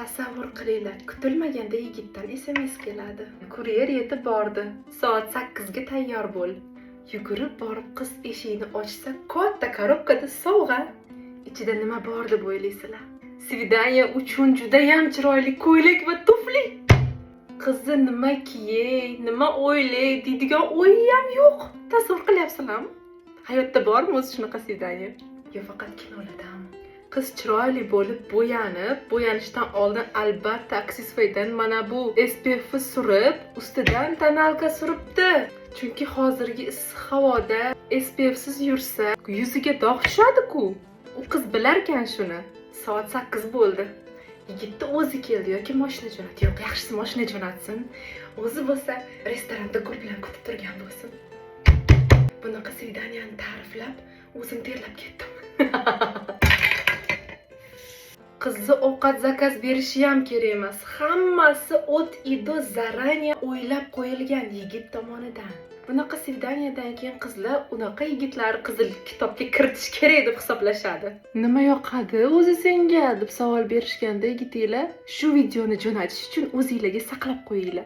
Tasavvur qilinglar, kutilmaganda yigitdan SMS keladi. Kuryer yetib bordi. Soat 8 ga tayyor bo'l. Yugurib borib qiz eshigini ochsa, katta korobkada sovg'a. Ichida nima bor deb o'ylaysizlar? Svidaniya uchun juda ham chiroyli ko'ylak va tufli. Qizni nima kiyay, nima o'ylay deydigan o'yi ham yo'q. Tasavvur qilyapsizlarmi? Hayotda bormi o'zi shunaqa svidaniya? Yo faqat kinolardami? Qiz chiroyli bo'lib bo'yanib, bo'yanishdan oldin albatta aksessuardan mana bu SPF surib, ustidan tonalka suribdi. Chunki hozirgi issiq havoda SPF siz yursa, yuziga dog' tushadi-ku. U qiz bilarkan shuni. Soat 8 bo'ldi. Yigitni o'zi keldi yoki mashina jo'natdi. Yo'q, yaxshisi mashina jo'natsin. O'zi bo'lsa restoranda gul bilan kutib turgan bo'lsin. Bunaqa svidaniyani ta'riflab, o'zim terlab ketdim. Qizni ovqat zakaz berishi ham kerak emas. Hammasi o't ido zaraniya o'ylab qo'yilgan yigit tomonidan. Bunaqa svidaniyadan keyin qizlar unaqa yigitlar qizil kitobga kiritish kerak deb hisoblashadi. Nima yoqadi o'zi senga deb savol berishganda yigitinglar, shu videoni jo'natish uchun o'zingizlarga saqlab qo'yinglar.